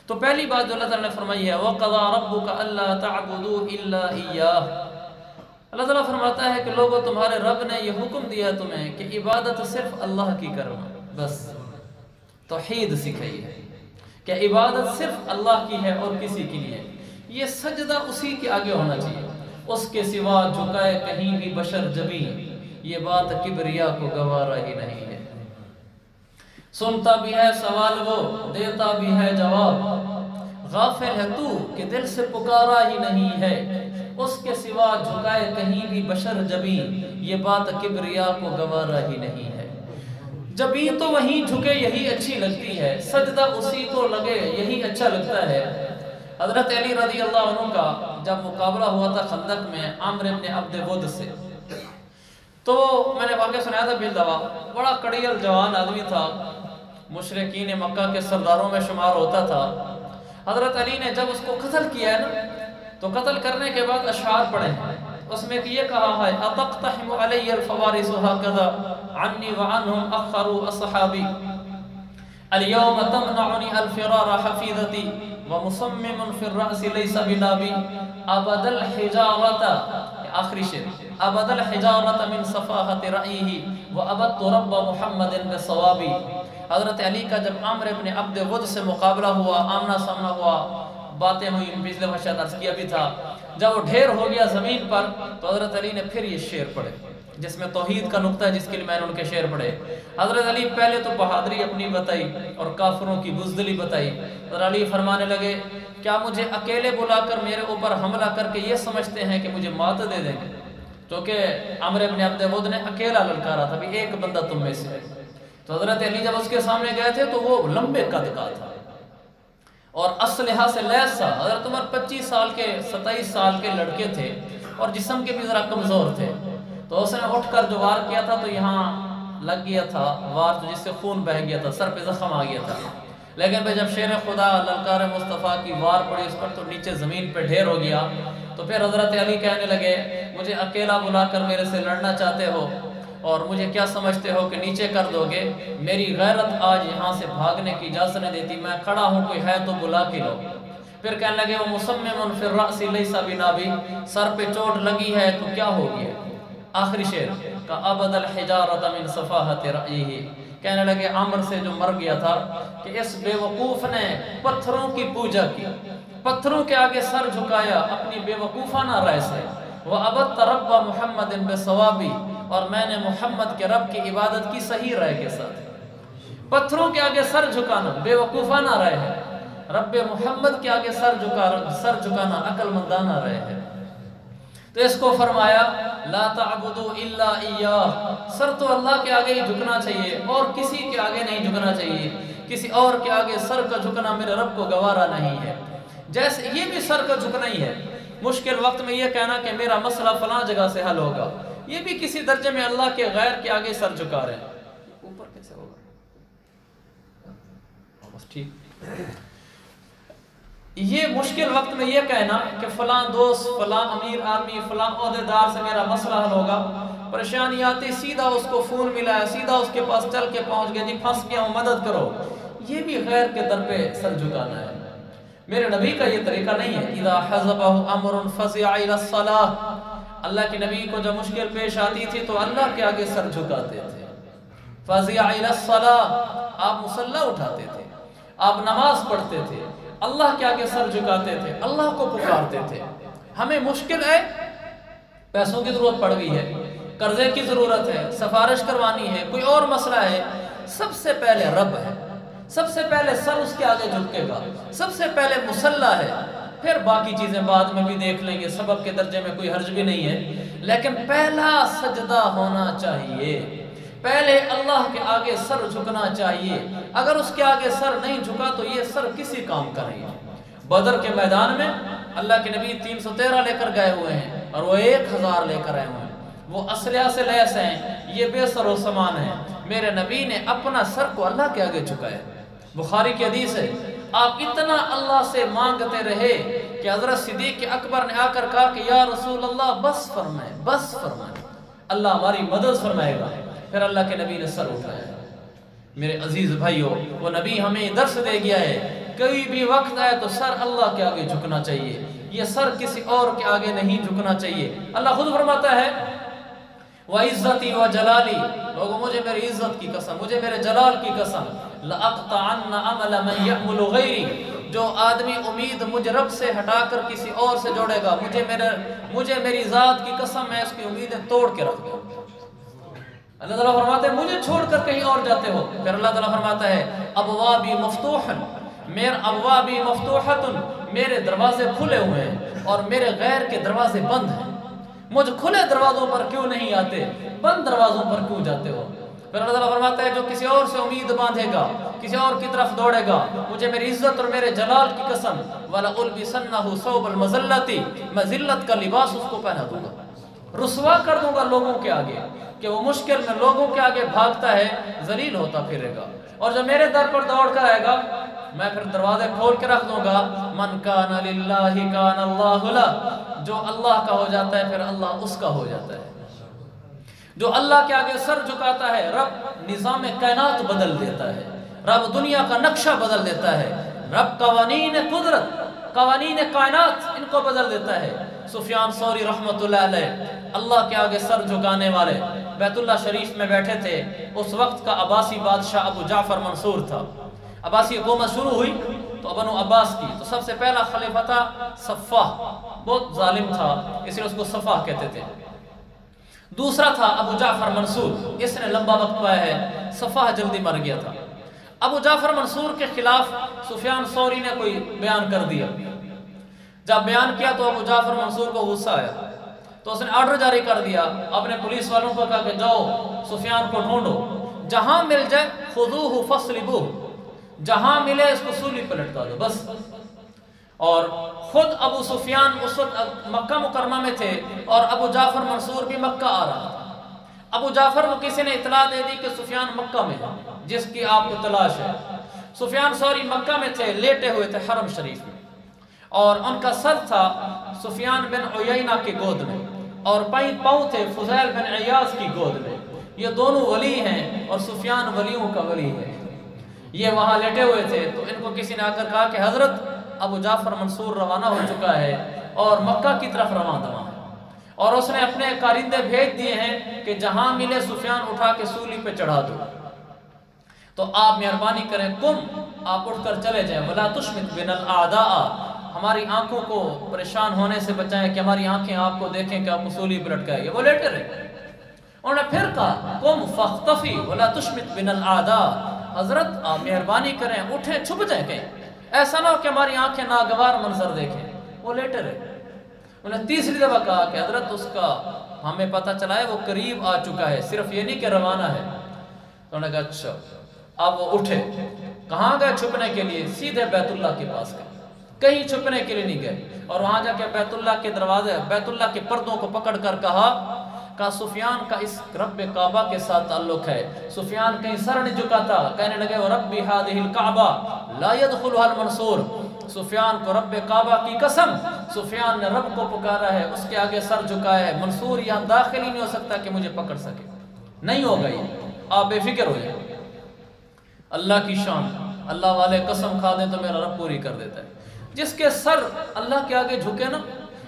تو پہلی بات جو اللہ تعالیٰ نے فرمائی ہے وَقَضَىٰ رَبُّكَ أَلَّا تَعْبُدُوا إِلَّا إِيَّاهُ، اللہ تعالیٰ فرماتا ہے کہ لوگوں تمہارے رب نے یہ حکم دیا تمہیں کہ عبادت صرف اللہ کی کرنا، بس توحید سکھائی ہے کہ عبادت صرف اللہ کی ہے اور کسی کی نہیں ہے، یہ سجدہ اسی کے آگے ہونا چاہیے، اس کے سوا جھکائے کہیں بھی بشر جبیں، یہ بات کبریا کو گوارا ہی نہیں ہے۔ سنتا بھی ہے سوال وہ، دیتا بھی ہے جواب، غافل ہے تو کہ دل سے پکارا ہی نہیں ہے، اس کے سوا جھکائے کہیں بھی بشر جبیں، یہ بات کبریا کو گوارا ہی نہیں ہے۔ جبیں تو وہیں جھکے یہی اچھی لگتی ہے، سجدہ اسی کو لگے یہی اچھا لگتا ہے۔ حضرت علی رضی اللہ عنہ کا جب مقابلہ ہوا تھا خندق میں عمرو بن عبد ود سے، تو میں نے واقعہ سنایا تھا بالدوا، بڑا کڑیل جوان آدمی تھا، مشرکین مکہ کے سرداروں میں شمار ہوتا تھا۔ حضرت علی نے جب اس کو قتل کیا ہے نا، تو قتل کرنے کے بعد اشعار پڑھے ہیں، اس میں یہ کہا ہے اتقتحم علی الفوارس هكذا عني وعنهم اخروا اصحابی اليوم تمنعني الفرار حفیظتی ومصمم في الرأس ليس بنابی ابد الحجارة، آخری شعر، ابد الحجارة من صفاحة رأیه وابدت رب محمد بصوابی۔ حضرت علی کا جب عمرو بن عبد ود سے مقابلہ ہوا، آمنا سامنا ہوا، باتیں ہوئی، پچھلے دفعہ شاید عرض کیا بھی تھا، جب وہ ڈھیر ہو گیا زمین پر تو حضرت علی نے پھر یہ شعر پڑھے جس میں توحید کا نقطہ ہے، جس کے لیے میں نے ان کے شعر پڑھے۔ حضرت علی پہلے تو بہادری اپنی بتائی اور کافروں کی بزدلی بتائی۔ حضرت علی فرمانے لگے کیا مجھے اکیلے بلا کر میرے اوپر حملہ کر کے یہ سمجھتے ہیں کہ مجھے مات دے دیں گے؟ کیونکہ عمرو بن عبد ود نے اکیلا للکارا تھا، بھی ایک بندہ تم میں سے ہے۔ تو حضرت علی جب اس کے سامنے گئے تھے تو وہ لمبے قد کا تھا اور اسلحہ سے لیس تھا۔ حضرت عمر 25 سال کے 27 سال کے لڑکے تھے اور جسم کے بھی ذرا کمزور تھے، تو اس نے اٹھ کر جو وار کیا تھا تو یہاں لگ گیا تھا وار، تو جس سے خون بہہ گیا تھا، سر پہ زخم آ گیا تھا۔ لیکن پھر جب شیر خدا للکار مصطفیٰ کی وار پڑی اس پر تو نیچے زمین پہ ڈھیر ہو گیا۔ تو پھر حضرت علی کہنے لگے مجھے اکیلا بلا کر میرے سے لڑنا چاہتے ہو اور مجھے کیا سمجھتے ہو کہ نیچے کر دو گے؟ میری غیرت آج یہاں سے بھاگنے کی اجازت نہیں دیتی، میں کھڑا ہوں، کوئی ہے تو بلا کے لو۔ پھر کہنے لگے وہ مصمم فی الرأس لیس بنابی، سر پہ چوٹ لگی ہے تو کیا ہو گیا؟ آخری شعر کا ابد الحجارۃ من صفاحۃ رأیہ، کہنے لگے عمر سے جو مر گیا تھا کہ اس بے وقوف نے پتھروں کی پوجا کی، پتھروں کے آگے سر جھکایا اپنی بے وقوفانہ رائے سے، وَأَبَدْتَ رَبَّ مُحَمَّدٍ بِصَوَابِ، اور میں نے محمد کے رب کی عبادت کی صحیح رائے کے ساتھ۔ پتھروں کے آگے سر جھکانا بے وقوفانہ رائے ہے، رب محمد کے آگے سر جھکانا عقل مندانہ رائے ہے۔ تو اس کو فرمایا لا تعبدوا الا ایاہ، سر تو اللہ کے آگے ہی جھکنا چاہیے اور کسی کے آگے نہیں جھکنا چاہیے، کسی اور کے آگے سر کا جھکنا میرے رب کو گوارا نہیں ہے۔ جیسے یہ بھی سر کا جھکنا ہی ہے، مشکل وقت میں یہ کہنا کہ میرا مسئلہ فلاں جگہ سے حل ہوگا، یہ بھی کسی درجے میں اللہ کے غیر کے آگے سر جھکا رہے ہیں۔ اوپر کیسے ہوگا؟ بس ٹھیک۔ یہ مشکل وقت میں یہ کہنا کہ فلاں دوست، فلاں امیر آدمی، فلاں عہدیدار سے میرا مسئلہ حل ہوگا، پریشانی آتی سیدھا اس کو فون ملا ہے، سیدھا اس کے پاس چل کے پہنچ گیا، جی پھنس گیا ہوں مدد کرو، یہ بھی غیر کے در پہ سر جھکانا ہے۔ میرے نبی کا یہ طریقہ نہیں ہے۔ اذا حزبه امر فزع الى الصلاة، اللہ کے نبی کو جب مشکل پیش آتی تھی تو اللہ کے آگے سر جھکاتے تھے۔ فزع الى الصلاة، آپ مصلی اٹھاتے تھے، آپ نماز پڑھتے تھے، اللہ کے آگے سر جھکاتے تھے، اللہ کو پکارتے تھے۔ ہمیں مشکل ہے، پیسوں کی ضرورت پڑ گئی ہے، قرضے کی ضرورت ہے، سفارش کروانی ہے، کوئی اور مسئلہ ہے، سب سے پہلے رب ہے، سب سے پہلے سر اس کے آگے جھکے گا، سب سے پہلے مصلی ہے، پھر باقی چیزیں بعد میں بھی دیکھ لیں گے، سبب کے درجے میں کوئی حرج بھی نہیں ہے، لیکن پہلا سجدہ ہونا چاہیے، پہلے اللہ کے آگے سر جھکنا چاہیے۔ اگر اس کے آگے سر نہیں جھکا تو یہ سر کسی کام کا نہیں ہے۔ بدر کے میدان میں اللہ کے نبی 313 لے کر گئے ہوئے ہیں اور وہ 1000 لے کر آئے ہوئے ہیں، وہ اسلحہ سے لیس ہیں، یہ بے سر و سامان ہیں، میرے نبی نے اپنا سر کو اللہ کے آگے جھکایا۔ بخاری کی حدیث ہے، آپ اتنا اللہ سے مانگتے رہے کہ حضرت صدیق اکبر نے آ کر کہا کہ یا رسول اللہ بس فرمائے، بس فرمائے، اللہ ہماری مدد فرمائے گا۔ پھر اللہ کے نبی نے سر اٹھایا۔ میرے عزیز بھائیو، وہ نبی ہمیں درس دے گیا ہے کوئی بھی وقت آئے تو سر اللہ کے آگے جھکنا چاہیے، یہ سر کسی اور کے آگے نہیں جھکنا چاہیے۔ اللہ خود فرماتا ہے وَعِزَّتِي وَجَلَالِي، لوگوں مجھے میری عزت کی قسم، مجھے میرے جلال کی قسم، لَأَقْطَعَنَّ عَمَلَ مَنْ يَعْمُلُ غَيْرِي، جو آدمی امید مجھ رب سے ہٹا کر کسی اور سے جوڑے گا، مجھے میری ذات کی قسم میں اس کی امیدیں توڑ کے رکھ دوں۔ اللہ تعالیٰ فرماتے ہیں مجھے چھوڑ کر کہیں اور جاتے ہو، پھر اللہ تعالیٰ فرماتا ہے ابوابی مفتوحن، میرے ابوابی مفتوحتن، میرے دروازے کھلے ہوئے ہیں اور میرے غیر کے دروازے بند ہیں، مجھ کھلے دروازوں پر کیوں نہیں آتے، بند دروازوں پر کیوں جاتے ہو؟ پھر اللہ تعالیٰ فرماتا ہے جو کسی اور سے امید باندھے گا، کسی اور کی طرف دوڑے گا، مجھے میری عزت اور میرے جلال کی قسم وَلَأُلْبِسَنَّهُ ثَوْبَ الْمَذِلَّةِ، میں ذلت کا لباس اس کو پہنا دوں گا، رسوا کر دوں گا لوگوں کے آگے، کہ وہ مشکل میں لوگوں کے آگے بھاگتا ہے، ذلیل ہوتا پھرے گا، اور جب میرے در پر دوڑ کر آئے گا میں پھر دروازے کھول کے رکھ دوں گا۔ من کان للہ کان اللہ لہ، جو اللہ کا ہو جاتا ہے پھر اللہ اس کا ہو جاتا ہے، جو اللہ کے آگے سر جھکاتا ہے رب نظام کائنات بدل دیتا ہے، رب دنیا کا نقشہ بدل دیتا ہے، رب قوانین قدرت، قوانین کائنات ان کو بدل دیتا ہے۔ سفیان ثوری رحمۃ اللہ علیہ اللہ کے آگے سر جھکانے والے بیت اللہ شریف میں بیٹھے تھے، اس وقت کا عباسی بادشاہ ابو جعفر منصور تھا۔ عباسی حکومت شروع ہوئی تو بنو عباس کی، تو سب سے پہلا خلیفہ تھا صفاح، بہت ظالم تھا اس لیے اس کو صفاح کہتے تھے۔ دوسرا تھا ابو جعفر منصور، اس نے لمبا وقت پایا ہے، صفاح جلدی مر گیا تھا۔ ابو جعفر منصور کے خلاف سفیان ثوری نے کوئی بیان کر دیا، جب بیان کیا تو ابو جعفر منصور کو غصہ آیا، تو اس نے آرڈر جاری کر دیا، اپنے پولیس والوں کو کہا کہ جاؤ سفیان کو ڈھونڈو، جہاں مل جائے خذوہ فصلبوہ، جہاں ملے اس کو سولی پر لٹکا دو بس۔ اور خود ابو سفیان اس وقت مکہ مکرمہ میں تھے اور ابو جعفر منصور بھی مکہ آ رہا تھا۔ ابو جعفر کو کسی نے اطلاع دے دی کہ سفیان مکہ میں ہے جس کی آپ کو تلاش ہے۔ سفیان ثوری مکہ میں تھے، لیٹے ہوئے تھے حرم شریف میں، اور ان کا سر تھا سفیان بن عیینہ کی گود میں، اور پاؤں تھے فضیل بن عیاض کی گود میں۔ یہ دونوں ولی ہیں اور سفیان ولیوں کا ولی ہے۔ یہ وہاں لیٹے ہوئے تھے تو ان کو کسی نے آ کر کہا کہ حضرت ابو جعفر منصور روانہ ہو چکا ہے اور مکہ کی طرف رواں دواں ہے، اور اس نے اپنے کارندے بھیج دیے ہیں کہ جہاں ملے سفیان اٹھا کے سولی پہ چڑھا دو، تو آپ مہربانی کریں، آپ اٹھ کر چلے جائیں، وَلَا تُشْمِتْ بِنَا الْأَعْدَاءَ، ہماری آنکھوں کو پریشان ہونے سے بچائیں کہ ہماری آنکھیں آپ کو دیکھیں کہ آپ کو سولی پہ لٹکائے۔ وہ لیٹے رہے، انہوں نے پھر کہا قُمْ فَاخْتَفِي وَلَا تُشْمِتْ بِنَا الْأَعْدَاءَ، حضرت آپ مہربانی کریں اٹھیں، چھپ جائیں کہیں، ایسا نہ ہو کہ ہماری آنکھیں ناگوار منظر دیکھیں۔ وہ لیٹے رہے، انہوں نے تیسری دفعہ کہا کہ حضرت اس کا ہمیں پتہ چلا ہے وہ قریب آ چکا ہے، صرف یہ نہیں کہ روانہ ہے۔ انہوں نے کہا اچھا۔ اب وہ اٹھے، کہاں گئے چھپنے کے لیے؟ سیدھے بیت اللہ کے پاس گئے، کہیں چھپنے کے لیے نہیں گئے، اور وہاں جا کے بیت اللہ کے دروازے، بیت اللہ کے پردوں کو پکڑ کر کہا سفیان کا اس رب کعبہ کے ساتھ تعلق ہے۔ سفیان کہیں سر نہیں جھکاتا، کہنے لگے رب ہذہ الکعبہ لا يدخلها المنصور، سفیان کو رب کعبہ کی قسم، سفیان نے رب کو پکارا ہے، اس کے آگے سر جھکایا ہے، منصور یہاں داخل ہی نہیں ہو سکتا کہ مجھے پکڑ سکے، نہیں ہوگا یہ، آپ بے فکر ہو جائیں۔ اللہ کی شان، اللہ والے قسم کھا دیں تو میرا رب پوری کر دیتا ہے۔ جس کے سر اللہ کے آگے جھکے نا،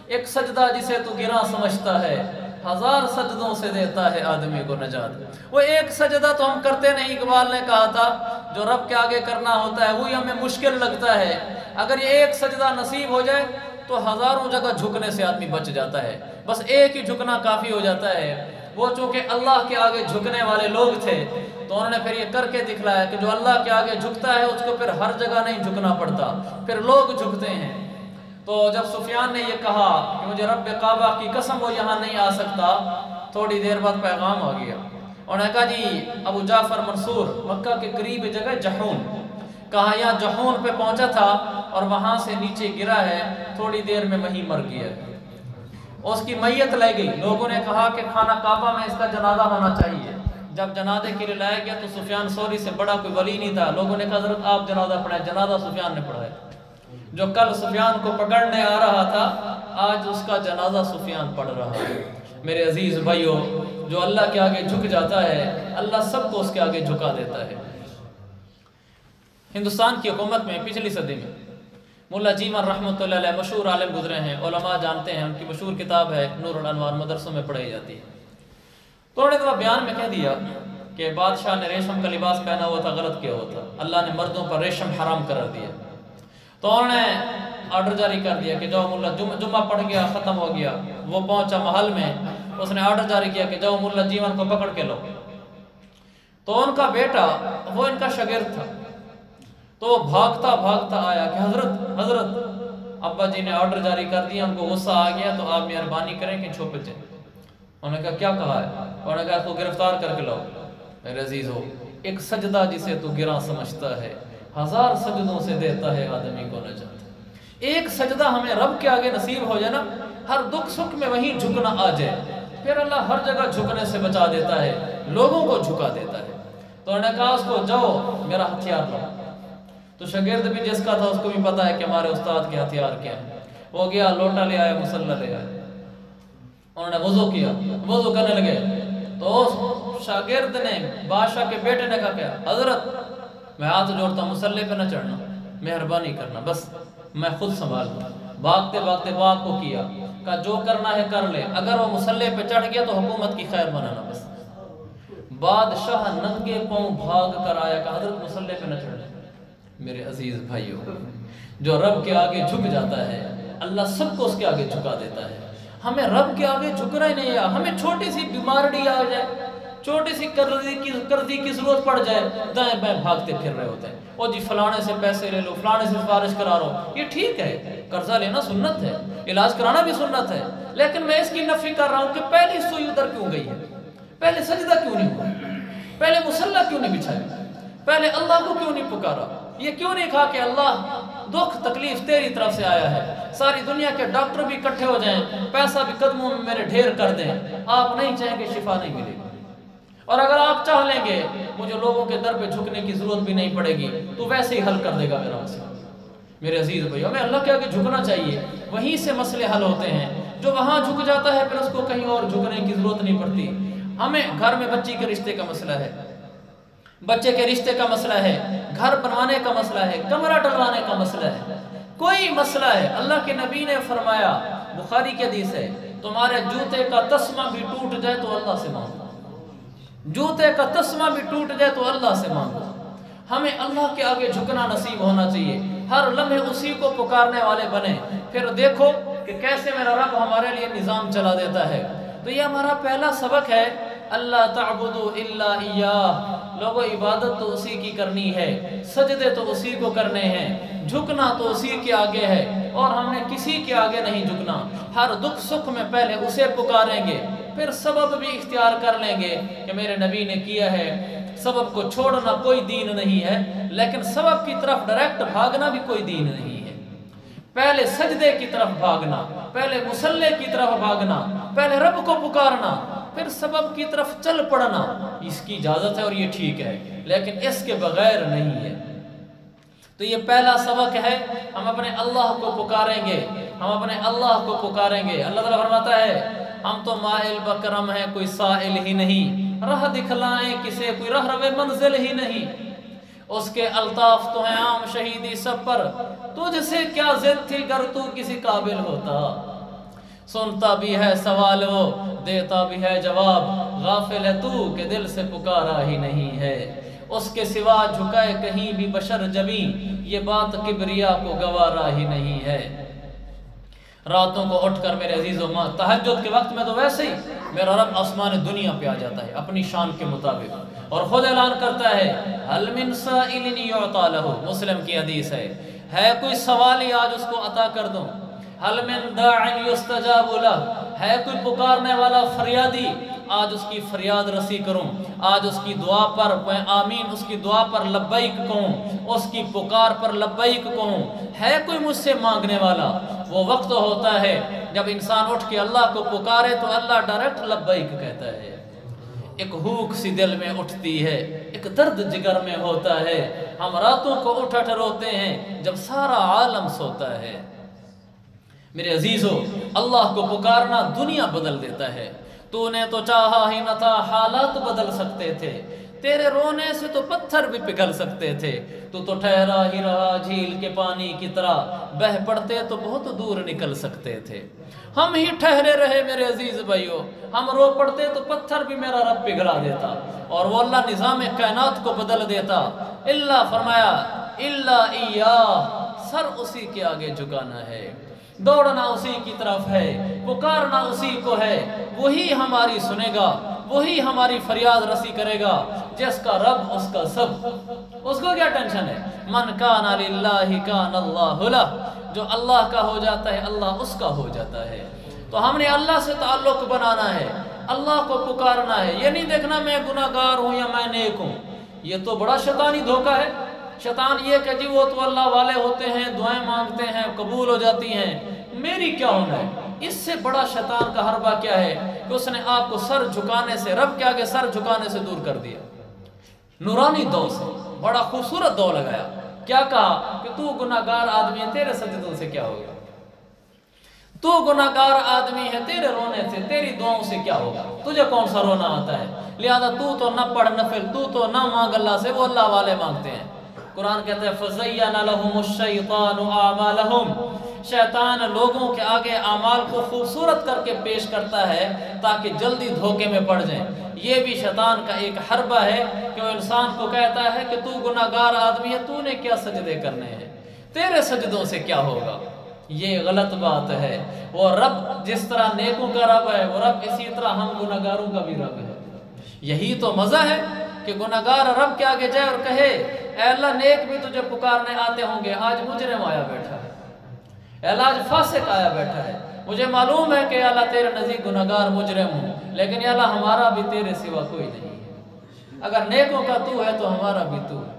ایک سجدہ جسے تو گراں سمجھتا ہے، ہزار سجدوں سے دیتا ہے آدمی کو نجات۔ وہ ایک سجدہ تو ہم کرتے نہیں، اقبال نے کہا تھا جو رب کے آگے کرنا ہوتا ہے وہی ہمیں مشکل لگتا ہے، اگر یہ ایک سجدہ نصیب ہو جائے تو ہزاروں جگہ جھکنے سے آدمی بچ جاتا ہے، بس ایک ہی جھکنا کافی ہو جاتا ہے۔ وہ چونکہ اللہ کے آگے جھکنے والے لوگ تھے تو انہوں نے پھر یہ کر کے دکھلایا کہ جو اللہ کے آگے جھکتا ہے اس کو پھر ہر جگہ نہیں جھکنا پڑتا، پھر لوگ جھکتے ہیں۔ تو جب سفیان نے یہ کہا کہ مجھے رب کعبہ کی قسم وہ یہاں نہیں آ سکتا، تھوڑی دیر بعد پیغام آ گیا، انہوں نے کہا جی ابو جعفر منصور مکہ کے قریب جگہ جہون، کہا یہاں جہون پہ پہنچا تھا اور وہاں سے نیچے گرا ہے، تھوڑی دیر میں وہیں مر گیا۔ اس کی میت لے گئی، لوگوں نے کہا کہ خانہ کعبہ میں اس کا جنازہ ہونا چاہیے۔ جب جنازے کے لیے لایا گیا تو سفیان ثوری سے بڑا کوئی ولی نہیں تھا، لوگوں نے کہا حضرت آپ جنازہ پڑھائیں، جنازہ سفیان نے پڑھایا۔ جو کل سفیان کو پکڑنے آ رہا تھا آج اس کا جنازہ سفیان پڑھ رہا ہے۔ میرے عزیز بھائیوں، جو اللہ کے آگے جھک جاتا ہے اللہ سب کو اس کے آگے جھکا دیتا ہے۔ ہندوستان کی حکومت میں پچھلی صدی میں ملا جیون رحمۃ اللہ علیہ مشہور عالم گزرے ہیں، علماء جانتے ہیں، ان کی مشہور کتاب ہے نور الانوار، مدرسوں میں پڑھائی جاتی ہے۔ تو انہوں نے تو بیان میں کہہ دیا کہ بادشاہ نے ریشم کا لباس پہنا ہوا تھا، غلط کیا ہوا تھا، اللہ نے مردوں پر ریشم حرام قرار دیا۔ تو انہوں نے آرڈر جاری کر دیا کہ جاؤ ملا جمعہ پڑھ گیا، ختم ہو گیا، وہ پہنچا محل میں، اس نے آرڈر جاری کیا کہ جاؤ ملا جیون کو پکڑ کے لو۔ تو ان کا بیٹا وہ ان کا شاگرد تھا، تو وہ بھاگتا بھاگتا آیا کہ حضرت ابا جی نے آرڈر جاری کر دیا، ان کو غصہ آ گیا، تو آپ مہربانی کریں کہ چھپ جائیں۔ انہوں نے کہا کیا کہا ہے؟ انہوں نے کہا تو گرفتار کر کے لاؤ۔ میرے عزیز ہو، ایک سجدہ جسے تو گراں سمجھتا ہے، 1000 سجدوں سے دیتا ہے آدمی کو نجات۔ ایک سجدہ ہمیں رب کے آگے نصیب ہو جائے نا، ہر دکھ سکھ میں وہیں جھکنا آ جائے، پھر اللہ ہر جگہ جھکنے سے بچا دیتا ہے، لوگوں کو جھکا دیتا ہے۔ تو انہوں نے کہا اس کو جاؤ میرا ہتھیار لاؤ۔ تو شاگرد بھی جس کا تھا اس کو بھی پتا ہے کہ ہمارے استاد کے ہتھیار کیا ہیں۔ وہ گیا، لوٹا لے آیا، مسلح لے آیا، انہوں نے وضو کیا، وضو کرنے لگے۔ تو اس شاگرد نے بادشاہ کے بیٹے نے کہا کہ حضرت میں ہاتھ جوڑتا ہوں، مسلح پہ نہ چڑھنا، مہربانی کرنا، بس میں خود سنبھال لوں۔ بھاگتے بھاگتے باغ کو کیا، کہا جو کرنا ہے کر لے، اگر وہ مسلح پہ چڑھ گیا تو حکومت کی خیر بنانا بس۔ بادشاہ ننگے پاؤں بھاگ کر آیا، کہا حضرت مسلح پہ نہ چڑھنا۔ میرے عزیز بھائیو، جو رب کے آگے جھک جاتا ہے اللہ سب کو اس کے آگے جھکا دیتا ہے۔ ہمیں رب کے آگے جھکنا ہی نہیں ہے۔ ہمیں چھوٹی سی بیماری آ جائے، چھوٹی سی قرضی کی ضرورت پڑ جائے، دائیں بائیں بھاگتے پھر رہے ہوتے ہیں، او جی فلانے سے پیسے لے لو، فلانے سے سفارش کرا رہو۔ یہ ٹھیک ہے، قرضہ لینا سنت ہے، علاج کرانا بھی سنت ہے، لیکن میں اس کی نفی کر رہا ہوں کہ پہلی سوئی ادھر کیوں گئی ہے، پہلے سجدہ کیوں نہیں ہوا، پہلے مصلی کیوں نہیں بچھایا، پہلے اللہ کو کیوں نہیں پکارا، یہ کیوں نہیں کہا کہ اللہ دکھ تکلیف تیری طرف سے آیا ہے، ساری دنیا کے ڈاکٹر بھی اکٹھے ہو جائیں، پیسہ بھی قدموں میں میرے ڈھیر کر دیں، آپ نہیں چاہیں گے شفا نہیں ملے گی، اور اگر آپ چاہ لیں گے مجھے لوگوں کے در پہ جھکنے کی ضرورت بھی نہیں پڑے گی، تو ویسے ہی حل کر دے گا میرا مسئلہ۔ میرے عزیز بھائی، ہمیں اللہ کے آگے جھکنا چاہیے، وہیں سے مسئلے حل ہوتے ہیں۔ جو وہاں جھک جاتا ہے پھر اس کو کہیں اور جھکنے کی ضرورت نہیں پڑتی۔ ہمیں گھر میں بچی کے رشتے کا مسئلہ ہے، بچے کے رشتے کا مسئلہ ہے، گھر بنوانے کا مسئلہ ہے، کمرہ ڈلوانے کا مسئلہ ہے، کوئی مسئلہ ہے، اللہ کے نبی نے فرمایا، بخاری کی حدیث ہے، تمہارے جوتے کا تسمہ بھی ٹوٹ جائے تو اللہ سے مانگو، جوتے کا تسمہ بھی ٹوٹ جائے تو اللہ سے مانگو۔ ہمیں اللہ کے آگے جھکنا نصیب ہونا چاہیے، ہر لمحے اسی کو پکارنے والے بنے، پھر دیکھو کہ کیسے میرا رب ہمارے لیے نظام چلا دیتا ہے۔ تو یہ ہمارا پہلا سبق ہے، اللہ تعبدوا الا ایاہ، لوگوں عبادت تو اسی کی کرنی ہے، سجدے تو اسی کو کرنے ہیں، جھکنا تو اسی کے آگے ہے، اور ہم نے کسی کے آگے نہیں جھکنا۔ ہر دکھ سکھ میں پہلے اسے پکاریں گے، پھر سبب بھی اختیار کر لیں گے کہ میرے نبی نے کیا ہے۔ سبب کو چھوڑنا کوئی دین نہیں ہے، لیکن سبب کی طرف ڈائریکٹ بھاگنا بھی کوئی دین نہیں ہے۔ پہلے سجدے کی طرف بھاگنا، پہلے مصلی کی طرف بھاگنا، پہلے رب کو پکارنا، پھر سبب کی طرف چل پڑنا، اس کی اجازت ہے اور یہ ٹھیک ہے، لیکن اس کے بغیر نہیں ہے۔ تو یہ پہلا سبق ہے، ہم اپنے اللہ کو پکاریں گے، ہم اپنے اللہ کو پکاریں گے۔ اللہ تعالیٰ فرماتا ہے ہم تو مائل بکرم ہیں، کوئی سائل ہی نہیں، راہ دکھلائیں کسے، کوئی راہ رو منزل ہی نہیں، اس کے الطاف تو ہیں عام شہیدی سب پر، تجھ سے کیا ضد تھی گر تو کسی قابل ہوتا، سنتا بھی ہے سوال وہ دیتا بھی ہے جواب، غافل ہے تو کہ دل سے پکارا ہی نہیں ہے، اس کے سوا جھکائے کہیں بھی بشر جبیں، یہ بات کبریا کو گوارا ہی نہیں ہے۔ راتوں کو اٹھ کر میرے عزیزو ماں، تہجد کے وقت میں تو ویسے ہی میرا رب آسمان دنیا پہ آ جاتا ہے اپنی شان کے مطابق، اور خود اعلان کرتا ہے هل من سائل یعطی لہ، مسلم کی حدیث ہے کوئی سوالی آج اس کو عطا کر دوں، هل من داع یستجاب لہ، ہے کوئی پکارنے والا فریادی آج اس کی فریاد رسی کروں، آج اس کی دعا پر میں آمین، اس کی دعا پر لبیک کہوں، اس کی پکار پر لبیک کہوں، ہے کوئی مجھ سے مانگنے والا۔ وہ وقت ہوتا ہے جب انسان اٹھ کے اللہ کو پکارے تو اللہ ڈائریکٹ لبیک کہتا ہے، ایک ہوک سی دل میں اٹھتی ہے، ایک درد جگر میں ہوتا ہے، ہم راتوں کو اٹھ اٹھ روتے ہیں جب سارا عالم سوتا ہے۔ میرے عزیزو، اللہ کو پکارنا دنیا بدل دیتا ہے۔ تو نے تو چاہا ہی نہ تھا، حالات بدل سکتے تھے، تیرے رونے سے تو پتھر بھی پگھل سکتے تھے، تو ٹھہرا ہی رہا جھیل کے پانی کی طرح، بہہ پڑتے تو بہت دور نکل سکتے تھے۔ ہم ہی ٹھہرے رہے میرے عزیز بھائیو، ہم رو پڑتے تو پتھر بھی میرا رب پگھلا دیتا، اور وہ اللہ نظام کائنات کو بدل دیتا۔ اللہ فرمایا اللہ ایاہ، سر اسی کے آگے جھکانا ہے، دوڑنا اسی کی طرف ہے، پکارنا اسی کو ہے، وہی ہماری سنے گا، وہی ہماری فریاد رسی کرے گا۔ جس کا رب اس کا سب، اس کو کیا ٹینشن ہے؟ من کان للہ کان اللہ لہ، جو اللہ کا ہو جاتا ہے اللہ اس کا ہو جاتا ہے۔ تو ہم نے اللہ سے تعلق بنانا ہے، اللہ کو پکارنا ہے، یہ نہیں دیکھنا میں گناہ گار ہوں یا میں نیک ہوں۔ یہ تو بڑا شیطانی دھوکہ ہے۔ شیطان یہ کہ جی وہ تو اللہ والے ہوتے ہیں، دعائیں مانگتے ہیں قبول ہو جاتی ہیں، میری کیا ہونا ہے؟ اس سے بڑا شیطان کا حربہ کیا ہے کہ اس نے آپ کو سر جھکانے سے، رب کے آگے سر جھکانے سے دور کر دیا۔ نورانی دو سے بڑا خوبصورت دو لگایا، کیا کہا کہ تو گناہ گار آدمی ہے، تیرے سجدوں سے کیا ہوگا؟ تو گناہ گار آدمی ہے، تیرے رونے سے، تیری دعاؤں سے کیا ہوگا؟ تجھے کون سا رونا آتا ہے؟ لہذا تو نہ پڑھ نفل، تو نہ مانگ اللہ سے، وہ اللہ والے مانگتے ہیں۔ قرآن کہتا ہے فَزَيَّنَ لَهُمُ الشَّيْطَانُ أَعْمَالَهُمْ، شیطان لوگوں کے آگے اعمال کو خوبصورت کر کے پیش کرتا ہے تاکہ جلدی دھوکے میں پڑ جائیں۔ یہ بھی شیطان کا ایک حربہ ہے کہ وہ انسان کو کہتا ہے کہ تو گناہ گار آدمی ہے، تو نے کیا سجدے کرنے ہیں، تیرے سجدوں سے کیا ہوگا؟ یہ غلط بات ہے۔ وہ رب جس طرح نیکوں کا رب ہے، وہ رب اسی طرح ہم گناہ گاروں کا بھی رب ہے۔ یہی تو مزہ ہے کہ گناہ گار رب کے آگے جائے اور کہے اے اللہ نیک بھی تجھے پکارنے آتے ہوں گے، آج مجرم آیا بیٹھا ہے، اے اللہ آج فاسق آیا بیٹھا ہے، مجھے معلوم ہے کہ اللہ تیرے نزدیک گناہ گار مجرم ہوں، لیکن یا اللہ ہمارا بھی تیرے سوا کوئی نہیں ہے۔ اگر نیکوں کا تو ہے تو ہمارا بھی تو ہے،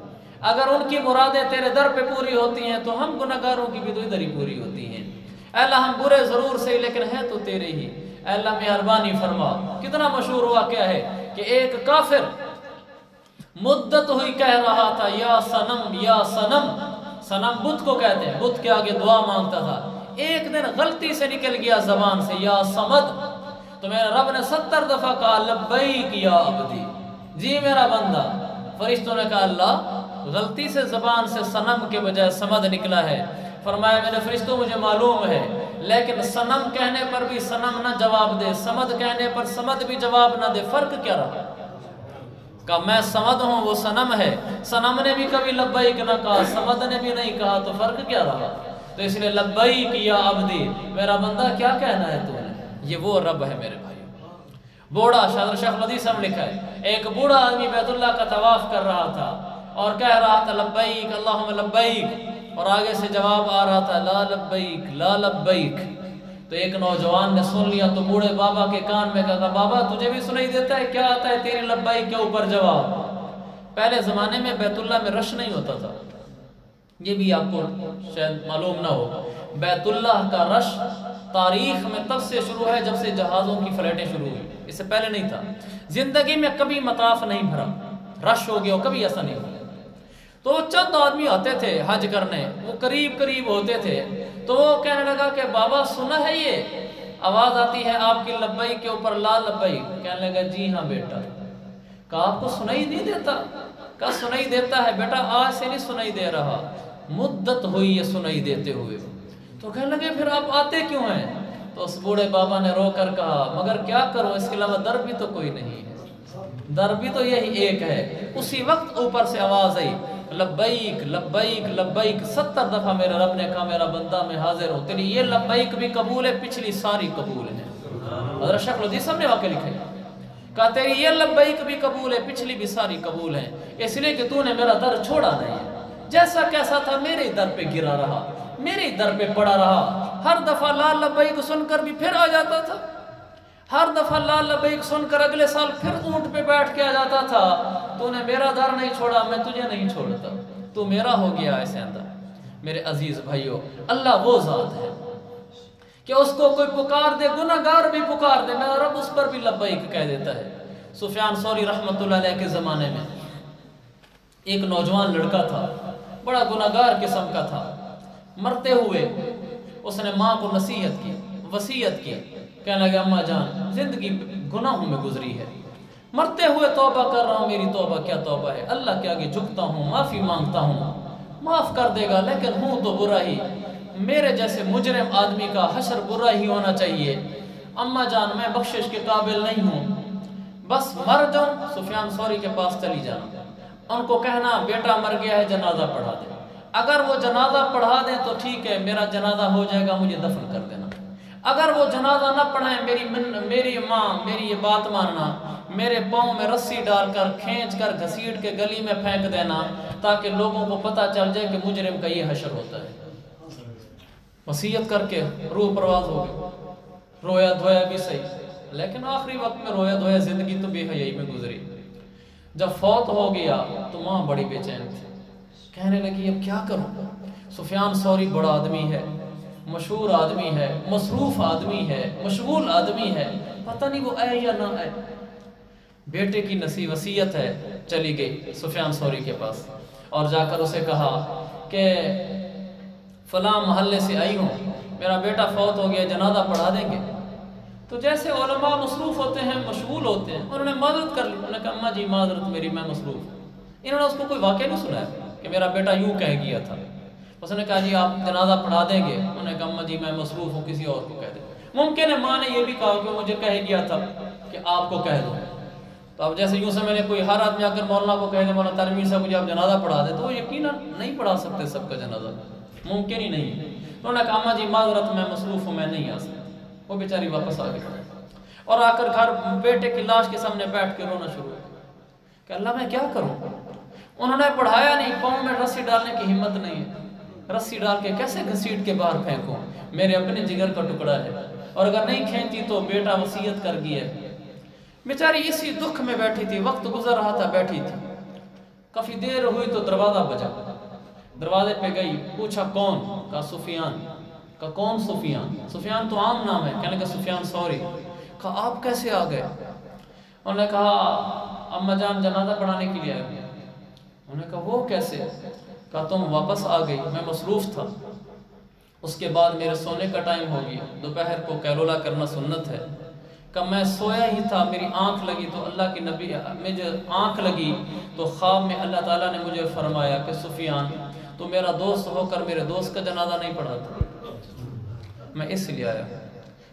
اگر ان کی مرادیں تیرے در پہ پوری ہوتی ہیں تو ہم گناہ گاروں کی بھی تو ادھر ہی پوری ہوتی ہیں۔ اے اللہ ہم برے ضرور سے لیکن ہیں تو تیرے ہی، اے اللہ مہربانی فرما۔ کتنا مشہور واقعہ ہے کہ ایک کافر مدت ہوئی کہہ رہا تھا یا صنم یا صنم، صنم بت کو کہتے ہیں، بت کے آگے دعا مانگتا تھا، ایک دن غلطی سے نکل گیا زبان سے یا صمد، تو میرے رب نے 70 دفعہ کہا لبیک یا عبدی، جی میرا بندہ۔ فرشتوں نے کہا اللہ غلطی سے زبان سے صنم کے بجائے صمد نکلا ہے۔ فرمایا میرے فرشتوں مجھے معلوم ہے، لیکن صنم کہنے پر بھی صنم نہ جواب دے، صمد کہنے پر صمد بھی جواب نہ دے، فرق کیا رہا؟ کہا میں صمد ہوں وہ صنم ہے، صنم نے بھی کبھی لبیک نہ کہا، صمد نے بھی نہیں کہا، تو فرق کیا رہا؟ تو اس لیے لبیک یا عبدی، میرا بندہ کیا کہنا ہے تو نے؟ یہ وہ رب ہے میرے بھائی۔ بوڑھا شیخ الحدیث صاحب لکھا ہے ایک بوڑھا آدمی بیت اللہ کا طواف کر رہا تھا اور کہہ رہا تھا لبیک اللہم لبیک، اور آگے سے جواب آ رہا تھا لا لبیک لا لبیک۔ تو ایک نوجوان نے سن لیا تو بوڑھے بابا کے کان میں کہا بابا تجھے بھی سنائی دیتا ہے کیا آتا ہے تیری لبیک کے اوپر جواب؟ پہلے زمانے میں بیت اللہ میں رش نہیں ہوتا تھا، یہ بھی آپ کو شاید معلوم نہ ہو، بیت اللہ کا رش تاریخ میں تب سے شروع ہے جب سے جہازوں کی فلائٹیں شروع ہوئی، اس سے پہلے نہیں تھا۔ زندگی میں کبھی مطاف نہیں بھرا، رش ہو گیا کبھی ایسا نہیں ہوا۔ تو وہ چند آدمی آتے تھے حج کرنے، وہ قریب قریب ہوتے تھے، تو وہ کہنے لگا کہ بابا سنا ہے یہ آواز آتی ہے آپ کی لبیک کے اوپر لا لبیک؟ کہنے لگا جی ہاں بیٹا۔ کہا آپ کو سنائی نہیں دیتا؟ کہا سنائی دیتا ہے بیٹا، آج سے نہیں سنائی دے رہا، مدت ہوئی یہ سنائی دیتے ہوئے۔ تو کہنے لگے پھر آپ آتے کیوں ہیں؟ تو اس بوڑھے بابا نے رو کر کہا مگر کیا کروں، اس کے علاوہ در بھی تو کوئی نہیں ہے، در بھی تو یہی ایک ہے۔ اسی وقت اوپر سے آواز آئی لبیک لبیک لبیک، 70 دفعہ میرے رب نے کہا میرا بندہ میں حاضر ہوں، تیری یہ لبیک بھی قبول ہے، پچھلی ساری قبول ہے۔ حضرت شیخ الحدیث صاحب نے واقعہ لکھا ہے، کہا تیری یہ لبیک بھی قبول ہے، پچھلی بھی ساری قبول ہے، اس لیے کہ تو نے میرا در چھوڑا نہیں ہے، جیسا کیسا تھا میرے در پہ گرا رہا، میرے در پہ پڑا رہا، ہر دفعہ لا لبیک سن کر بھی پھر آ جاتا تھا، ہر دفعہ لا لبیک سن کر اگلے سال پھر اونٹ پہ بیٹھ کے آ جاتا تھا۔ تو نے میرا در نہیں چھوڑا، میں تجھے نہیں چھوڑتا، تو میرا ہو گیا ایسے اندر۔ میرے عزیز بھائیو، اللہ وہ ذات ہے کہ اس کو کوئی پکار دے، گناہ گار بھی پکار دے، میرا رب اس پر بھی لبیک کہہ دیتا ہے۔ سفیان ثوری رحمۃ اللہ علیہ کے زمانے میں ایک نوجوان لڑکا تھا، بڑا گناہ گار قسم کا تھا، مرتے ہوئے اس نے ماں کو وصیت کی، کہنے لگا اماں جان زندگی گناہوں میں گزری ہے، مرتے ہوئے توبہ کر رہا ہوں، میری توبہ کیا توبہ ہے، اللہ کے آگے جھکتا ہوں، معافی مانگتا ہوں، معاف کر دے گا، لیکن ہوں تو برا ہی، میرے جیسے مجرم آدمی کا حشر برا ہی ہونا چاہیے، اماں جان میں بخشش کے قابل نہیں ہوں، بس مر جاؤں سفیان ثوری کے پاس چلی جانا، ان کو کہنا بیٹا مر گیا ہے جنازہ پڑھا دے، اگر وہ جنازہ پڑھا دیں تو ٹھیک ہے میرا جنازہ ہو جائے گا، مجھے دفن کر دینا، اگر وہ جنازہ نہ پڑھیں میری ماں میری یہ بات ماننا، میرے پاؤں میں رسی ڈال کر کھینچ کر گھسیٹ کے گلی میں پھینک دینا، تاکہ لوگوں کو پتہ چل جائے کہ مجرم کا یہ حشر ہوتا ہے۔ وصیت کر کے روح پرواز ہو گئی، رویا دھویا بھی صحیح، لیکن آخری وقت میں رویا دھویا زندگی تو بے حیائی میں گزری۔ جب فوت ہو گیا تو ماں بڑی بے چین تھی، کہنے لگی اب کیا کروں، سفیان ثوری بڑا آدمی ہے، مشہور آدمی ہے، مصروف آدمی ہے، مشغول آدمی ہے، پتہ نہیں وہ آئے یا نہ آئے۔ بیٹے کی نصیحت وصیت ہے، چلی گئی سفیان ثوری کے پاس اور جا کر اسے کہا کہ فلاں محلے سے آئی ہوں، میرا بیٹا فوت ہو گیا، جنازہ پڑھا دیں گے؟ تو جیسے علماء مصروف ہوتے ہیں، مشغول ہوتے ہیں، انہوں نے معذرت کر لی، انہوں نے کہا اماں جی معذرت میری، میں مصروف ہوں۔ انہوں نے اس کو کوئی واقعہ نہیں سنایا کہ میرا بیٹا یوں کہہ گیا تھا، اس نے کہا جی آپ جنازہ پڑھا دیں گے؟ انہوں نے کہا اماں جی میں مصروف ہوں، کسی اور کو کہہ دیں۔ ممکن ہے ماں نے یہ بھی کہا کہ مجھے کہہ گیا تھا کہ آپ کو کہہ دوں، تو اب جیسے یوں سمجھے کوئی ہر آدمی آ کر مولانا کو کہہ دے مولانا تنویر صاحب مجھے آپ جنازہ پڑھا دیں، تو وہ یقیناً نہیں پڑھا سکتے سب کا جنازہ، ممکن ہی نہیں۔ انہوں نے کہا اماں جی معذرت میں مصروف ہوں، میں نہیں آ سکتا۔ وہ بیچاری واپس آ گئی اور آ کر گھر بیٹے کی لاش کے سامنے بیٹھ کے رونا شروع کہ اللہ میں کیا کروں، انہوں نے پڑھایا نہیں، پاؤں میں رسی ڈالنے کی ہمت نہیں ہے، رسی ڈال کے کیسے گھسیٹ کے باہر پھینکوں، میرے اپنے جگر کا ٹکڑا ہے، اور اگر نہیں کھینچی تو بیٹا وصیت کر گیا ہے۔ بیچاری اسی دکھ میں بیٹھی تھی، وقت گزر رہا تھا، بیٹھی تھی، کافی دیر ہوئی تو دروازہ بجا، دروازے پہ گئی، پوچھا کون؟ کہا سفیان۔ کہا کون سفیان؟ سفیان تو عام نام ہے، کہنے کا سفیان ثوری۔ کہا آپ کیسے آ گئے؟ انہوں نے کہا اماں جان جنازہ پڑھانے کے لیے آئے۔ انہوں نے کہا وہ کیسے؟ کہا تم واپس آ گئی، میں مصروف تھا، اس کے بعد میرے سونے کا ٹائم ہو گیا، دوپہر کو کیلولا کرنا سنت ہے، کہ میں سویا ہی تھا، میری آنکھ لگی تو اللہ کی نبی مجھے آنکھ لگی تو خواب میں اللہ تعالیٰ نے مجھے فرمایا کہ سفیان تو میرا دوست ہو کر میرے دوست کا جنازہ نہیں پڑھاتا، میں اس لیے آیا۔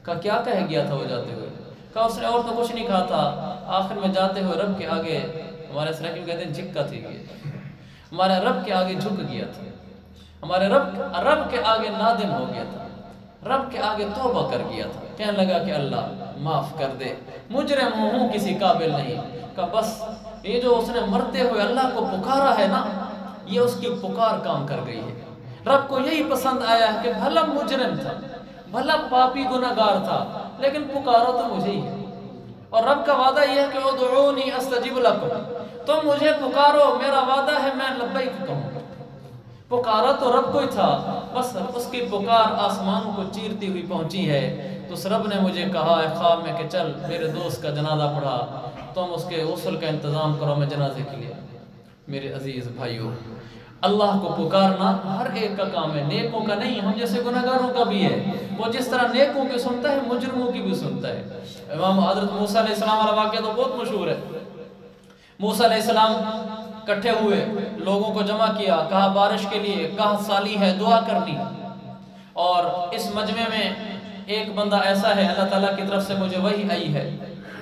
کہا کیا کہہ گیا تھا وہ جاتے ہوئے؟ کہا اس نے اور تو کچھ نہیں کہا تھا، آخر میں جاتے ہوئے رب کے آگے، ہمارے سرکی میں کہتے ہیں جھکا تھی گیا، ہمارے رب کے آگے جھک گیا تھا، ہمارے رب کے آگے نادم ہو گیا تھا، رب کے آگے توبہ کر گیا تھا، کہنے لگا کہ اللہ معاف کر دے، مجرم ہوں کسی قابل نہیں۔ کہ بس یہ جو اس نے مرتے ہوئے اللہ کو پکارا ہے نا، یہ اس کی پکار کام کر گئی ہے، رب کو یہی پسند آیا ہے کہ بھلا مجرم تھا، بھلا پاپی گناہگار تھا، لیکن پکارا تو مجھے ہی ہے، اور رب کا وعدہ یہ ہے کہ ادعونی استجب لکم، تم مجھے پکارو، میرا وعدہ ہے میں لبیک کہوں۔ پکارا تو رب کو ہی تھا، بس اس کی پکار آسمانوں کو چیرتی ہوئی پہنچی ہے، تو اس رب نے مجھے کہا ہے خواب میں کہ چل میرے دوست کا جنازہ پڑھا، تم اس کے غسل کا انتظام کرو، میں جنازے کے لیے۔ میرے عزیز بھائیوں، اللہ کو پکارنا ہر ایک کا کام ہے، نیکوں کا نہیں، ہم جیسے گناہگاروں کا بھی ہے، وہ جس طرح نیکوں کی سنتا ہے مجرموں کی بھی سنتا ہے۔ امام حضرت موسیٰ علیہ السلام والا واقعہ تو بہت مشہور ہے۔ موسیٰ علیہ السلام کٹھے ہوئے، لوگوں کو جمع کیا، کہا بارش کے لیے کہا سالی ہے، دعا کرنی، اور اس مجمع میں ایک بندہ ایسا ہے، اللہ تعالیٰ کی طرف سے مجھے وحی آئی ہے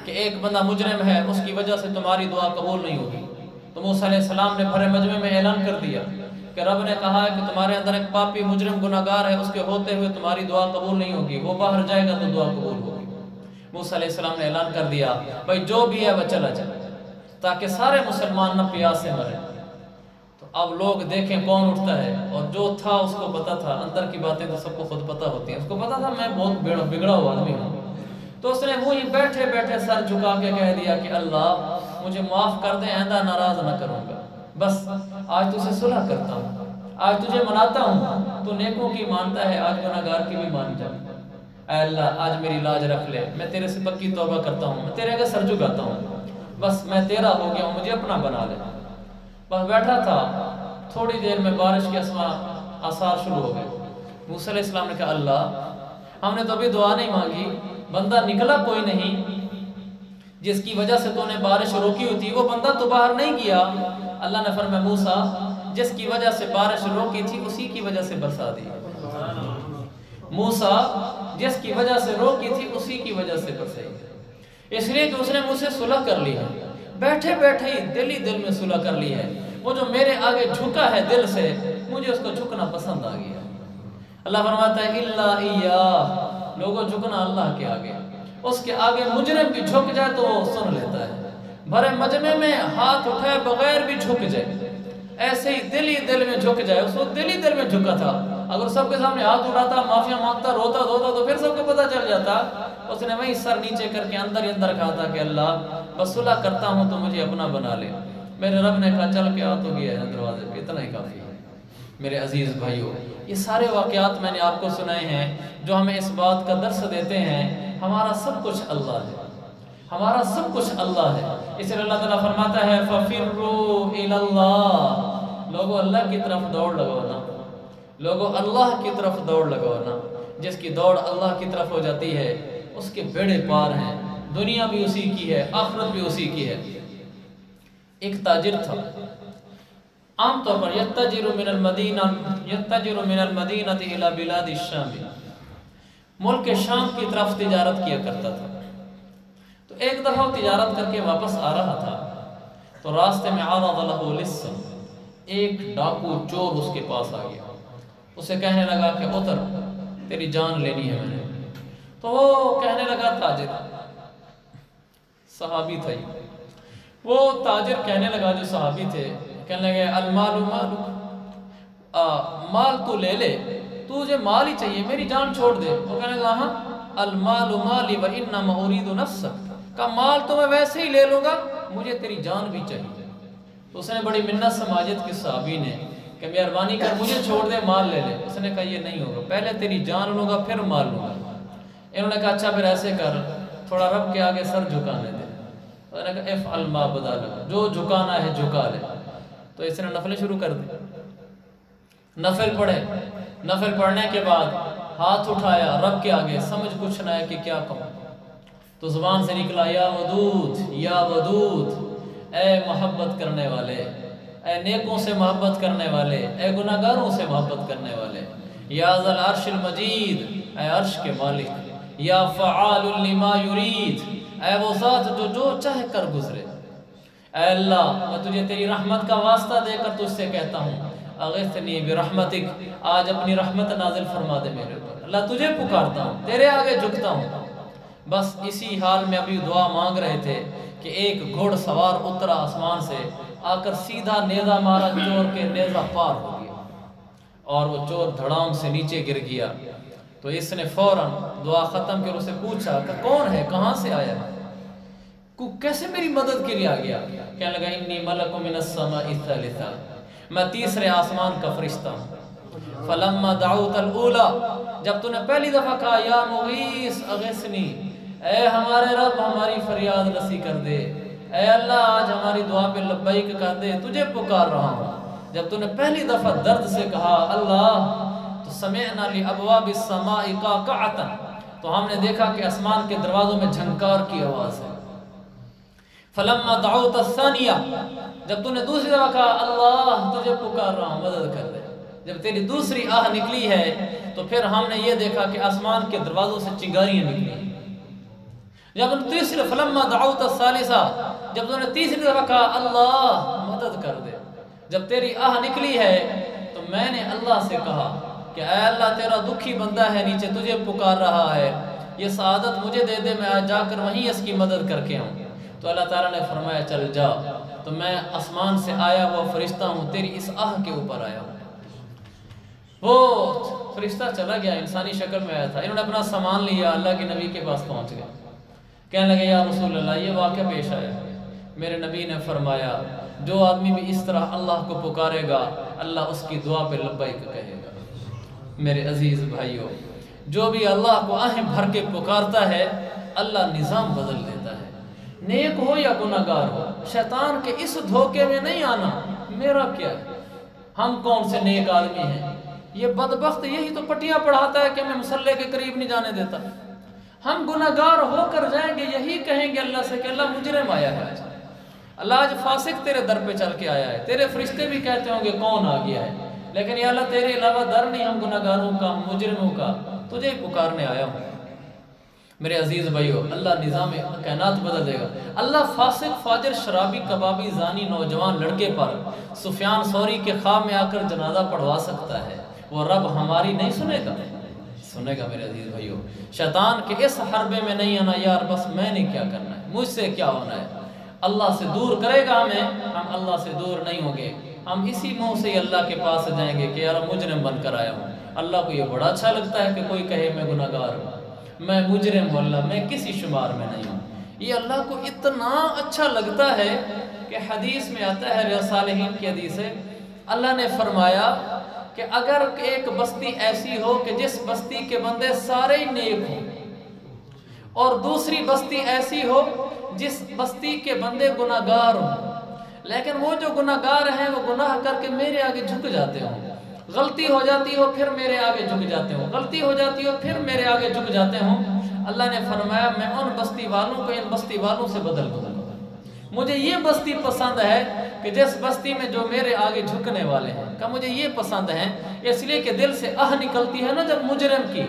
کہ ایک بندہ مجرم ہے، اس کی وجہ سے تمہاری دعا قبول نہیں ہوگی۔ تو موسیٰ علیہ السلام نے بھرے مجمع میں اعلان کر دیا کہ رب نے کہا ہے کہ تمہارے اندر ایک پاپی مجرم گناہگار ہے، اس کے ہوتے ہوئے تمہاری دعا قبول نہیں ہوگی، وہ باہر جائے گا تو دعا قبول ہوگی۔ موسیٰ علیہ السلام نے اعلان کر دیا بھائی جو بھی ہے وہ چلا جائے، تاکہ سارے مسلمان نہ پیاس سے مرے۔ تو اب لوگ دیکھیں کون اٹھتا ہے، اور جو تھا اس کو پتا تھا، اندر کی باتیں تو سب کو خود پتا ہوتی ہیں، اس کو پتا تھا میں بہت بگڑا ہوا آدمی ہوں، تو اس نے وہی بیٹھے بیٹھے سر جھکا کے کہہ دیا کہ اللہ مجھے معاف کر دے، آئندہ ناراض نہ کروں گا، بس آج تجھے صلح کرتا ہوں، آج تجھے مناتا ہوں، تو نیکوں کی مانتا ہے، آج گناہگار کی بھی مان جا، اے اللہ آج میری لاج رکھ لے، میں تیرے سے پکی توبہ کرتا ہوں، میں تیرے آگے سر جھکاتا ہوں، بس میں تیرا ہو گیا ہوں، مجھے اپنا بنا لے۔ بس بیٹھا تھا، تھوڑی دیر میں بارش کے آثار شروع ہو گئے۔ موسیٰ علیہ السلام نے کہا اللہ ہم نے تو ابھی دعا نہیں مانگی، بندہ نکلا کوئی نہیں، جس کی وجہ سے تو نے بارش روکی ہوئی تھی وہ بندہ تو باہر نہیں گیا۔ اللہ نے فرمایا موسیٰ جس کی وجہ سے بارش روکی تھی اسی کی وجہ سے برسا دی۔ موسیٰ جس کی وجہ سے روکی تھی اسی کی وجہ سے برسائی، اس لیے کہ اس نے مجھ سے صلح کر لی ہے، بیٹھے بیٹھے ہی دل میں صلح کر لی ہے۔ وہ جو میرے آگے جھکا ہے دل سے، مجھے اس کو جھکنا پسند آ گیا۔ اللہ فرماتا ہے الا ایاہ، لوگوں جھکنا اللہ کے آگے، اس کے آگے مجرم بھی جھک جائے تو وہ سن لیتا ہے، بھرے مجمع میں ہاتھ اٹھائے بغیر بھی جھک جائے، ایسے ہی دل میں جھک جائے۔ اس وقت دل میں جھکا تھا، اگر سب کے سامنے ہاتھ اٹھاتا، معافیا مانگتا، روتا دھوتا تو پھر سب کو پتہ چل جاتا۔ اس نے وہیں سر نیچے کر کے اندر ہی اندر کہا تھا کہ اللہ بس صلح کرتا ہوں تو مجھے اپنا بنا لے۔ میرے رب نے کہا چل کے آ تو گیا ہے دروازے پہ، اتنا ہی کافی ہے۔ میرے عزیز بھائیوں، یہ سارے واقعات میں نے آپ کو سنائے ہیں جو ہمیں اس بات کا درس دیتے ہیں ہمارا سب کچھ اللہ ہے، ہمارا سب کچھ اللہ ہے۔ اس لیے اللہ تعالیٰ فرماتا ہے فَفِرُّوا إِلَى اللَّهِ، لوگوں اللہ کی طرف دوڑ لگاؤ نا، لوگوں اللہ کی طرف دوڑ لگاؤ نا۔ جس کی دوڑ اللہ کی طرف ہو جاتی ہے اس کے بیڑے پار ہیں، دنیا بھی اسی کی ہے، آخرت بھی اسی کی ہے۔ ایک تاجر تھا، عام طور پر یتجر من المدینہ الی بلاد الشام، ملک شام کی طرف تجارت کیا کرتا تھا۔ تو ایک دفعہ وہ تجارت کر کے واپس آ رہا تھا تو راستے میں عرض له لص، ایک ڈاکو چور اس کے پاس آ گیا، اسے کہنے لگا کہ اتر تیری جان لینی ہے میں نے۔ تو وہ کہنے لگا، تاجر صحابی تھا، وہ تاجر کہنے لگا جو صحابی تھے، کہنے لگے المال مالک، مال تو لے لے، تجھے مال ہی چاہیے، میری جان چھوڑ دے۔ وہ کہنے لگا ہاں المال مالی وانما اريد نفسک، کا مال تو میں ویسے ہی لے لوں گا، مجھے تیری جان بھی چاہیے۔ تو اس نے بڑی منت سماجت کی صحابی نے کہ مہربانی کر مجھے چھوڑ دے، مال لے لے۔ اس نے کہا یہ نہیں ہوگا، پہلے تیری جان لوں گا پھر مال لوں گا۔ انہوں نے کہا اچھا پھر ایسے کر، تھوڑا رب کے آگے سر جھکانے دے۔ انہوں نے کہا افعل ما بدا لک، جو جھکانا ہے جھکا لے۔ تو اس نے نفلیں شروع کر دی، نفل پڑھے، نفل پڑھنے کے بعد ہاتھ اٹھایا رب کے آگے، سمجھ کچھ نہ ہے کہ کیا کہوں، تو زبان سے نکلا یا ودود یا ودود، اے محبت کرنے والے، اے نیکوں سے محبت کرنے والے، اے گناہ گاروں سے محبت کرنے والے، یا ذا العرش المجید، اے عرش کے مالک، یا فعال لما یرید، اے وہ ذات جو چاہے کر گزرے۔ اے اللہ میں تجھے تیری رحمت کا واسطہ دے کر تجھ سے کہتا ہوں اغثنی برحمتک، آج اپنی رحمت نازل فرما دے میرے اوپر، اللہ تجھے پکارتا ہوں، تیرے آگے جھکتا ہوں۔ بس اسی حال میں ابھی دعا مانگ رہے تھے کہ ایک گھوڑ سوار اترا آسمان سے، آ کر سیدھا نیزہ مارا چور کے، نیزہ پار ہو گیا اور وہ چور دھڑام سے نیچے گر گیا۔ تو اس نے فوراً دعا ختم کر اسے پوچھا کہ کون ہے، کہاں سے آیا ہے، کیسے میری مدد کے لیے آ گیا؟ کہنے لگا انی ملک من السماء الثالثہ، میں تیسرے آسمان کا فرشتہ ہوں۔ فلما دعوت الاولی، جب تو نے پہلی دفعہ کہا یا مغیث اغثنی، اے ہمارے رب ہماری فریاد رسی کر دے، اے اللہ آج ہماری دعا پہ لبیک کر دے، تجھے پکار رہا ہوں، جب تو نے پہلی دفعہ درد سے کہا اللہ، تو سمعنا لابواب السماء قعقعۃ، تو ہم نے دیکھا کہ آسمان کے دروازوں میں جھنکار کی آواز ہے۔ فلما دعوت الثانیہ، جب تو نے دوسری دفعہ کہا اللہ تجھے پکار رہا ہوں مدد کر دے، جب تیری دوسری آہ نکلی ہے تو پھر ہم نے یہ دیکھا کہ آسمان کے دروازوں سے چنگاریاں نکلی۔ جب تیسری فلما دعوت الثالثہ، جب تو نے تیسری دفعہ کہا اللہ مدد کر دے، جب تیری آہ نکلی ہے تو میں نے اللہ سے کہا کہ اے اللہ تیرا دکھی بندہ ہے نیچے تجھے پکار رہا ہے، یہ سعادت مجھے دے دے، میں آج جا کر وہیں اس کی مدد کر کے آؤں۔ تو اللہ تعالیٰ نے فرمایا چل جا، تو میں آسمان سے آیا وہ فرشتہ ہوں، تیری اس آہ کے اوپر آیا ہوں۔ وہ فرشتہ چلا گیا، انسانی شکل میں آیا تھا۔ انہوں نے اپنا سامان لیا، اللہ کے نبی کے پاس پہنچ گئے، کہنے لگے یا رسول اللہ یہ واقعہ پیش آیا۔ میرے نبی نے فرمایا جو آدمی بھی اس طرح اللہ کو پکارے گا اللہ اس کی دعا پہ لبیک کہے گا۔ میرے عزیز بھائیوں، جو بھی اللہ کو آہیں بھر کے پکارتا ہے اللہ نظام بدل دیتا ہے، نیک ہو یا گناہ گار ہو۔ شیطان کے اس دھوکے میں نہیں آنا میرا کیا ہے، ہم کون سے نیک آدمی ہیں، یہ بدبخت یہی تو پٹیاں پڑھاتا ہے کہ میں مصلی کے قریب نہیں جانے دیتا، ہم گناہگار ہو کر جائیں گے، یہی کہیں گے اللہ سے کہ اللہ مجرم آیا ہے آج، اللہ آج فاسق تیرے در پہ چل کے آیا ہے، تیرے فرشتے بھی کہتے ہوں گے کون آ گیا ہے، لیکن یا اللہ تیرے علاوہ در نہیں ہم گناہگاروں کا، ہم مجرموں کا، تجھے پکارنے آیا ہوں۔ میرے عزیز بھائیو، اللہ نظام کائنات بدل دے گا۔ اللہ فاسق، فاجر، شرابی، کبابی، زانی نوجوان لڑکے پر سفیان ثوری کے خواب میں آ کر جنازہ پڑھوا سکتا ہے، وہ رب ہماری نہیں سنے گا؟ سنے گا میرے عزیز بھائیو۔ شیطان کے اس حربے میں نہیں آنا، یار بس میں نے کیا کرنا ہے، مجھ سے کیا ہونا ہے، اللہ سے دور کرے گا ہمیں، ہم اللہ سے دور نہیں ہوں گے، ہم اسی منہ سے اللہ کے پاس جائیں گے کہ یار مجرم بن کر آیا ہوں۔ اللہ کو یہ بڑا اچھا لگتا ہے کہ کوئی کہے میں گناہگار ہوں، میں مجرم ہوں، اللہ میں کسی شمار میں نہیں ہوں۔ یہ اللہ کو اتنا اچھا لگتا ہے کہ حدیث میں آتا ہے، ریاض صالحین کی حدیث ہے، اللہ نے فرمایا کہ اگر ایک بستی ایسی ہو کہ جس بستی کے بندے سارے نیک ہوں، اور دوسری بستی ایسی ہو جس بستی کے بندے گناہگار ہوں، لیکن وہ جو گناہگار ہیں وہ گناہ کر کے میرے آگے جھک جاتے ہوں، غلطی ہو جاتی ہو پھر میرے آگے جھک جاتے ہوں، غلطی ہو جاتی ہو پھر میرے آگے جھک جاتے ہوں، اللہ نے فرمایا میں ان بستی والوں کو ان بستی والوں سے بدل دوں گا۔ مجھے یہ بستی پسند ہے کہ جس بستی میں جو میرے آگے جھکنے والے ہیں، کہ مجھے یہ پسند ہے، اس لیے کہ دل سے آہ نکلتی ہے نا جب مجرم کی،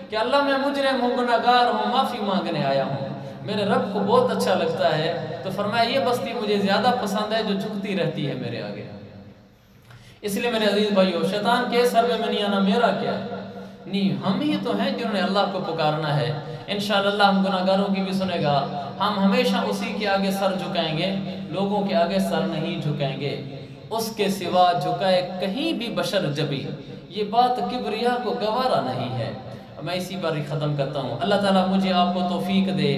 کہ اللہ میں مجرم ہوں، گناہگار ہوں، معافی مانگنے آیا ہوں، میرے رب کو بہت اچھا لگتا ہے، تو فرمایا یہ بستی مجھے زیادہ پسند ہے جو جھکتی رہتی ہے میرے آگے۔ اس لیے میرے عزیز بھائیو، شیطان کے سروے میں نہیں آنا، میرا کیا ہے؟ نہیں، ہم ہی تو ہیں جنہوں نے اللہ کو پکارنا ہے۔ انشاءاللہ ہم گناہگاروں کی بھی سنے گا، ہم ہمیشہ اسی کے آگے سر جھکائیں گے، لوگوں کے آگے سر نہیں جھکائیں گے، اس کے سوا جھکائے کہیں بھی بشر جبی، یہ بات کبریا کو گوارا نہیں ہے۔ میں اسی پر ہی ختم کرتا ہوں۔ اللہ تعالیٰ مجھے آپ کو توفیق دے،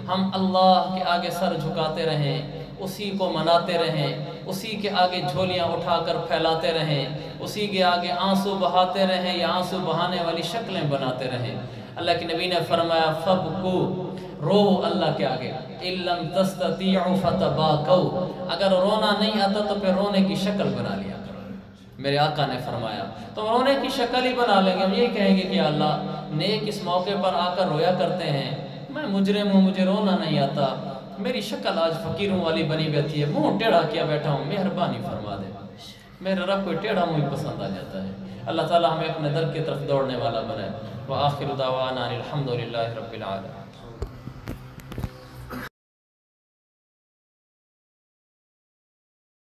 ہم اللہ کے آگے سر جھکاتے رہیں، اسی کو مناتے رہیں، اسی کے آگے جھولیاں اٹھا کر پھیلاتے رہیں، اسی کے آگے آنسو بہاتے رہیں یا آنسو بہانے والی شکلیں بناتے رہیں۔ اللہ کے نبی نے فرمایا فَبْكُوا، رو اللہ کے آگے، إِن لَمْ تَسْتَطِيعُوا فَتَبَاكَوْا، اگر رونا نہیں آتا تو پھر رونے کی شکل بنا لیا کرو۔ میرے آقا نے فرمایا تو رونے کی شکل ہی بنا لیں گے، ہم یہ کہیں گے کہ اللہ نیک اس موقع پر آ کر رویا کرتے ہیں، میں مجرم ہوں، مجھے رونا نہیں آتا، میری شکل آج فقیروں والی بنی بیٹھی ہے، منہ ٹیڑھا کیا بیٹھا ہوں، مہربانی فرما دے۔ میرے رب کو ٹیڑھا منہ پسند آ جاتا ہے۔ اللہ تعالیٰ ہمیں اپنے در کی طرف دوڑنے والا بنائے۔ وآخر دعوانا الحمدللہ رب العالمین۔